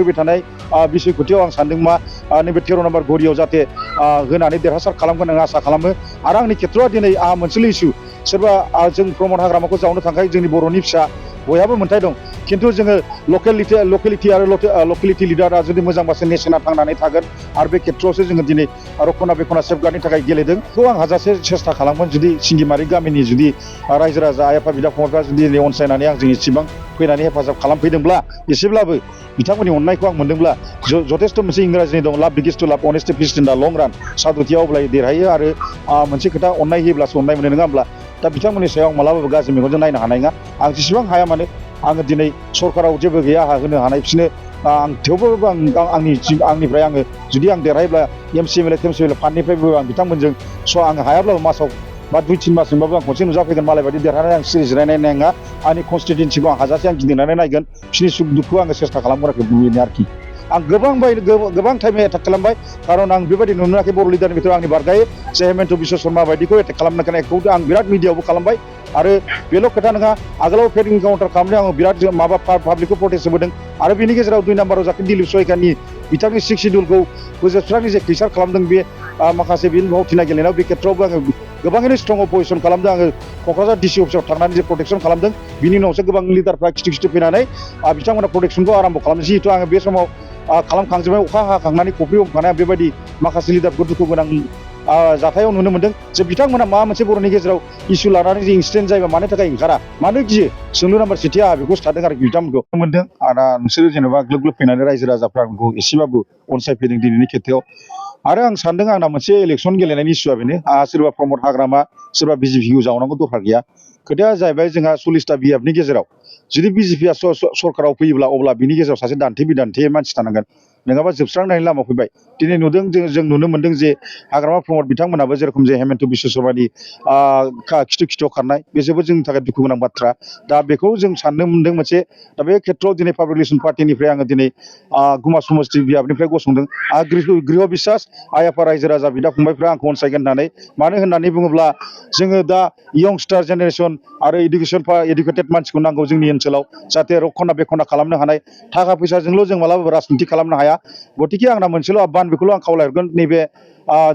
फैबाय थानाय बिसायख'थियाव आं सानदों मा नैबे 13 नम्बर घरियाव जाहाथे होनानै देरहासार खालामगोन आं आसा खालामो आरो आंनि खेत्र'आ दिनै मोनसेल' इसु सोरबा जों प्रमद हाग्रामाखौ जावनो थाखाय जोंनि बर'नि फिसा बयहाबो मोन्थाय दं खिन्थु जोङो लकेलिटि आरो लकेलिटि लिडारा जुदि मोजांबासो नेसना थांनानै थागोन आरो बे खेत्र'आवसो जोङो दिनै खना बेखना सेफगार्डनि थाखाय गेलेदों बेखौ आं हाजासे सेस्था खालामगोन जुदि सिंगिमारि गामिनि जुदि रायजो राजा आइ आफा बिदा फंबायफ्रा जुदि अनसायनानै आंजों इसेबां फैनानै हेफाजाब खालामफैदोंब्ला एसेब्लाबो बिथांमोननि अननायखौ आं मोनदोंब्ला जथेस्थ' मोनसे इंराजिनि दं लाभ बिगिस टु लाभ अनेस्टि पिस इन दा लं रान सादुथिया अब्ला देरहायो आरो मोनसे खोथा अननाय होयोब्लासो अननाय मोनो नङा होमब्ला दा बिथांमोननि सायाव आं मालाबाबो गाज्रि मेगनजों नायनो हानाय नङा आं जेसेबां हाया मानो आङो दिनै सरकाराव जेबो गैया आंहा होनो हानाय बिसोरनो आं थेवबो आंनिफ्राय आङो जुदि आं देरहायोब्ला एमसि एमएलए टेमसि एमएलए फान्डनिफ्रायबो आं बिथांमोनजों आङो हायाब्लाबो मासाव बा 2-3 मासजोंबाबो आं खनसे नुजाफैगोन मालाय बायदि देरहानानै आं सिरि जिरायनाय नङा आंनि कनस्टिटुवेन्सिखौ आं हाजासे आं गिदिंनानै नायगोन बिसोरनि सुख दुखुखौ आङो सेस्था खालामगोन बेनो आरोखि आं गोबां टाइम एटाक खालामबाय खारन आं बेबायदि नुनो मोनाखै बर' लिडारनि बिथोराव आंनि बारगायै जे हेमेन्त बिश्व शर्मा बायदिखौ एटाक खालामनो हानायखौ आं बिराद मिडियायावबो खालामबाय आरो बेल' खोथा नङा आगोलाव फेर इनकाउन्टार खालामनायाव आं बिराद माबा पाब्लिकखौ प्रटेस्ट होबोदों आरो बेनि गेजेराव 2 नाम्बाराव जाखि दिलीप सयकानि बिथांनि 6 शिडिउलखौ फोजोबस्रांनि जे खैसार खालामदों बे माखासे बे भावथिना गेलेनायाव बे खेत्रआवबो आङो गोबाङैनो स्ट्रं अपोजिसन खालामदों आङो क'क्राझार डिसि अफिसाव थांनानै जे प्रटेक्सन खालामदों बिनि उनावसो गोबां लिडारफ्रा खिथु फैनानै बिथांमोना प्रटेक्सनखौ आराम्भ खालामदों जिहेतु आङो बे समाव खालामखांजोबबाय अखा हाखांनानै खफ्रि हमखानाय बेबायदि माखासे लिडारफोर दुखु गोनां जाथायाव नुनो मोन्दों जे बिथांमोना माबा मोनसे बर'नि गेजेराव इसु लानानै जे इन्सिडेन्ट जायोबा मानि थाखाय ओंखारा मानो गियो सोंलु नाम्बार सेथिया आंहा बेखौ थादों आरोखि बिथांमोनखौ मोन्दों आरो नोंसोरो जेनेबा ग्लोब ग्लोब फैनानै रायजो राजाफ्रा आंखौ एसेबाबो अनसायफैदों दिनैनि खेथ्रआव आरो आं सानदों आंना मोनसे इलेक्सन गेलेनायनि इस्युआ बेनो सोरबा प्रमद हाग्रामा सोरबा बिजेपिखौ जावनांगौ दरकार गैया खोथाया जाहैबाय जोंहा 40टा बिएफनि गेजेराव जुदि बिजेपिया सरकाराव फैयोब्ला अब्ला बिनि गेजेराव सासे दान्थे बिदान्थे मानसि थानांगोन नङाबा जोबस्रांनायनि लामायाव फैबाय दिनै नुदों जों नुनो मोन्दों जे हाग्रामा प्रमद बिथांमोनाबो जेरेखम जे हेमेन्त बिश्व शर्मानि खिथु खारनाय बे जोबोद जोंनि थाखाय दुखु गोनां बाथ्रा दा बेखौ जों साननो मोन्दों मोनसे दा बे खेत्रआव दिनै पाब्लिक रिलेसन पार्टिनिफ्राय आङो दिनै गुमा समस्ति बियाबनिफ्राय गसंदों गृह बिसास आइ आफा रायजो राजा बिदा फंबायफ्रा आंखौ अनसायगोन होननानै मानो होननानै बुङोब्ला जोङो दा यंस्टार जेनेरेसन आरो इडुकेटेड मानसिखौ नांगौ जोंनि ओनसोलाव जाहाथे रखना बेखना खालामनो हानाय थाखा फैसाजोंल' जों मालाबाबो राजनिति खालामनो हाया गतिके आंना मोनसेल' आह्वान बेखौल' आं खावलायहरगोन नैबे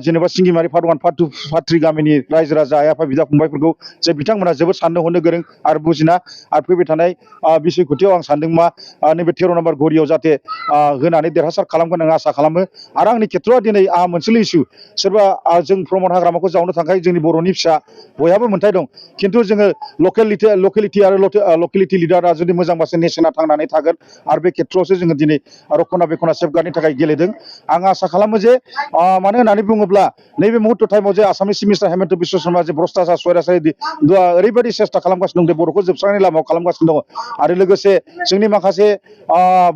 जेनेबा सिंगिमारि पार्ट 1 पार्ट 2 पार्ट 3 गामिनि रायजो राजा आइ आफा बिदा फंबायफोरखौ जे बिथांमोना जोबोद साननो हनो गोरों आरो बुजिना आरो फैबाय थानाय बिसायख'थियाव आं सानदों मा नैबे 13 नम्बर घरियाव जाहाथे होनानै देरहासार खालामगोन आं आसा खालामो आरो आंनि खेत्र'आ दिनै मोनसेल' इसु सोरबा जों प्रमद हाग्रामाखौ जावनो थाखाय जोंनि बर'नि फिसा बयहाबो मोन्थाय दं खिन्थु जोङो लकेलिटि आरो लकेलिटि लिडारा जुदि मोजांबासो नेसना थांनानै थागोन आरो बे खेत्र'आवसो जोङो दिनै खना बेखना सेफगार्डनि थाखाय गेलेदों आं आसा खालामो जे मानो होननानै बुङोब्ला नैबे मुहुर्त टाइमाव जे आसामनि चिफ मिनिस्टार हेमेन्त बिश्व शर्मा जे भ्रष्टाचार स्वयराचारि ओरैबायदि सेस्था खालामगासिनो दं जे बर'खौ जोबस्रांनायनि लामायाव खालामगासिनो दङ आरो लोगोसे जोंनि माखासे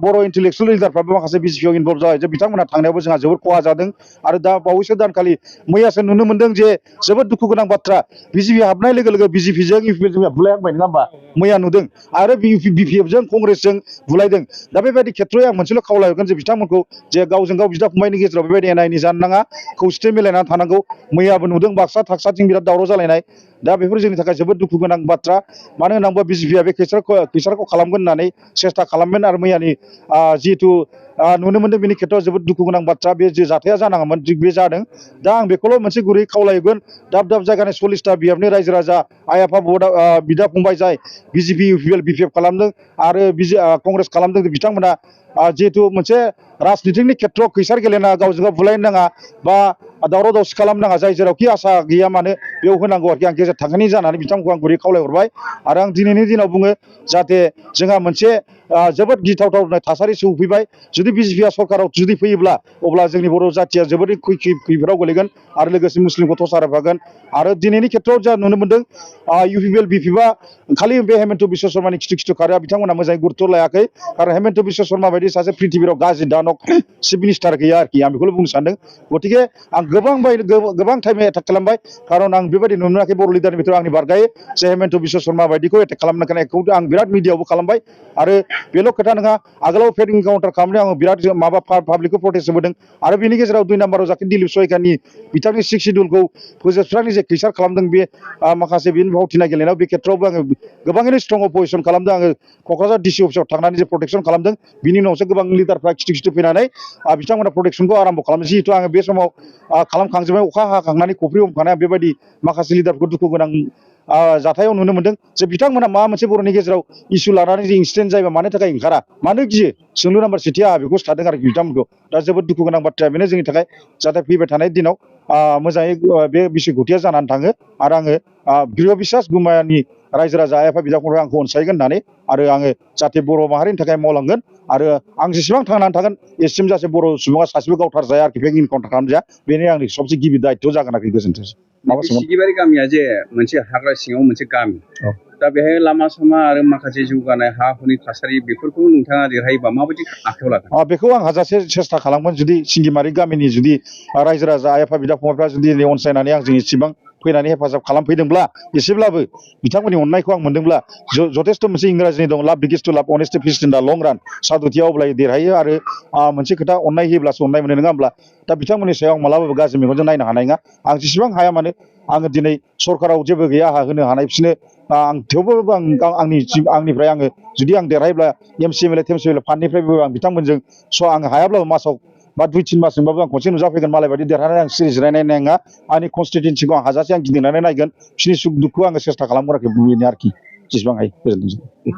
बर' इन्टेलेक्सुयेल लिडारफ्राबो माखासे बिजेपिआव इनभल्भ जाबाय जे बिथांमोना थांनायावबो जोंहा जोबोद खहा जादों आरो दा बावैसो दानखालि मैयासो नुनो मोन्दों जे जोबोद दुखु गोनां बाथ्रा बिजेपि हाबनाय लोगो लोगो बिजेपिजों इउपिएफजों बुलायहांबाय नङा होमबा मैया नुदों आरो बिपिएफजों कंग्रेसजों बुलायदों दा बेबायदि खेत्र'आव आं मोनसेल' खावलायहरगोन जे बिथांमोनखौ जे गावजों गाव बिदा फंबायनि गेजेराव बेबायदि एना एनि जानो नाङा खौसेथि मिलायनानै थानांगौ मैयाबो नुदों बाक्सा थाक्साथिं बिराद दावराव जालायनाय दा बेफोर जोंनि थाखाय जोबोद दुखु गोनां बाथ्रा मानो होननांगौबा बिजेपिआ बे खैसारखौ खालामगोन होननानै सेस्था खालामगोन आरो मैयानि जिहेतु नुनो मोन्दों बेनि खेत्रआव जोबोद दुखु गोनां बाथ्रा बे जे जाथाया जानाङामोन बे जादों दा आं बेखौल' मोनसे गुरै खावलायगोन दाब दाब जायगानि 40टा बिएफनि रायजो राजा आइ आफा बिदा फंबाय जाय बिजेपि इउपिएल बिपिएफ खालामदों आरो कंग्रेस खालामदों बिथांमोना जिहेतु मोनसे राजनितिनि खेत्रआव खैसार गेलेनाङा गावजों गाव बुलायनो नाङा बा दावराव दावसि खालामनो नाङा जाय जेरावखि आसा गैया मानो बेयाव होनांगौ आरोखि आं गेजेर थाखोनि जानानै बिथांमोनखौ आं गुरै खावलायहरबाय आरो आं दिनैनि दिनाव बुङो जाहाथे जोंहा मोनसे जोबोद गिथावथाव थासारि सौफैबाय जुदि बिजेपिआ सरकाराव जुदि फैयोब्ला अब्ला जोंनि बर' जाथिया जोबोरै खैफोदाव गोलैगोन आरो लोगोसे मुस्लिमखौ टर्चार होफागोन आरो दिनैनि खेत्रआव जा नुनो मोन्दों इउपिपिएल बिपिएफआ खालि बे हेमेन्त बिश्व शर्मानि खिथु खारो बिथांमोना मोजाङै गुरुत्व लायाखै आरो हेमेन्त बिश्व शर्मा बायदि सासे प्रिथिबियाव गाज्रि दानब चिफ मिनिस्टार गैया आरोखि आं बेखौल' बुंनो सानदों गतिके आं गोबां टाइम एटाक खालामबाय खारन आं बेबायदि नुनो मोनाखै बर' लिडारनि बिथोराव आंनि बारगायै जे हेमेन्त बिश्व शर्मा बायदिखौ एटाक खालामनो हानायखौ आं बिराद मिडियायावबो खालामबाय आरो बेल' खोथा नङा आगोलाव पेड इनकाउन्टार खालामनायाव आङो बिराद माबा पाब्लिकखौ प्रटेस्ट होबोदों आरो बेनि गेजेराव 2 नाम्बाराव जाखि दिलीप सयकानि बिथांनि 6 शिडिउलखौ फोजोबस्रांनि जे खैसार खालामदों बे माखासे बिनि फावथिना गेलेनायाव बे खेत्रआवबो आङो गोबाङैनो स्ट्रं अपोजिसन खालामदों आङो क'क्राझार डिसि अफिसाव थांनानै जे प्रटेक्सन खालामदों बिनि उनावसो गोबां लिडारफ्रा खिथु खिथु फैनानै बिथांमोना प्रटेक्सनखौ आराम्भ खालामो जिहेतु आङो बे समाव खालामखांजोबबाय अखा हाखांनानै खफ्रि हमखानाय बेबायदि माखासे लिडारफोरखौ दुखु गोनां जाथायाव नुनो मोनदों जे बिथांमोना माबा मोनसे बर'नि गेजेराव इसु लानानै जे इन्सिडेन्ट जायोबा मानि थाखाय ओंखारा मानो गियो सोंलु नाम्बार सेथि आंहा बेखौ सानदों आरोखि बिथांमोनखौ दा जोबोद दुखु गोनां बाथ्राया बेनो जोंनि थाखाय जाहाथे फैबाय थानाय दिनाव मोजाङै बे बिसायख'थिया जानानै थाङो आरो आङो दृढ़ बिसास गुमानि रायजो राजा आइ आफा बिदा फंबाय आंखौ अनसायगोन होननानै आरो आङो जाहाथे बर' माहारिनि थाखाय मावलांगोन आरो आं जेसेबां थांनानै थागोन एसिम जाहाथे बर' सुबुङा सासेबो गावथारजाया आरोखि बे इनकाउन्टार खालामजाया बेनो आंनि सबसे गिबि दायित्व जागोन आरोखि गोजोन्थों सिगिबारि गामिया जे मोनसे हाग्रा सिङाव मोनसे गामि दा बेहाय लामा सामा आरो माखासे जौगानाय हा हुनि थासारि बेफोरखौ नोंथाङा देरहायोबा माबायदि आखायाव लागोन बेखौ आं हाजासे सेस्था खालामगोन जुदि सिंगिमारि गामिनि जुदि रायजो राजा आइ आफा बिदा फंबायफ्रा जुदि अनसायनानै आंजों इसेबां फैनानै हेफाजाब खालामफैदोंब्ला एसेब्लाबो बिथांमोननि अननायखौ आं मोनदोंब्ला जथेस्थ' मोनसे इंराजिनि दं लाभ बिगिस टु लाभ अनेस्ट पिस इन दा लं रान सादुथिया अब्लाय देरहायो आरो मोनसे खोथा अननाय होयोब्लासो अननाय मोनो नङा होमब्ला दा बिथांमोननि सायाव आं मालाबाबो गाज्रि मेगनजों नायनो हानाय नङा आं जेसेबां हाया मानो आङो दिनै सरकाराव जेबो गैया आंहा होनो हानाय बिसोरनो आं थेवबो आंनिफ्राय आङो जुदि आं देरहायोब्ला एमसि एमएलए टेमसि एमएलए फान्डनिफ्रायबो आं बिथांमोनजों आं हायाब्लाबो मासाव बा 2-3 मासजोंबाबो आं खनसे नुजाफैगोन मालाय बायदि देरहानानै आं सिरि जिरायनाय नङा आंनि कनस्टिटुवेन्सिखौ आं हाजासे आं गिदिंनानै नायगोन बिसोरनि सुख दुखुखौ आङो सेस्था खालामगोन आरोखि बेनो आरोखि जेसेबां हायो गोजोनथोंसै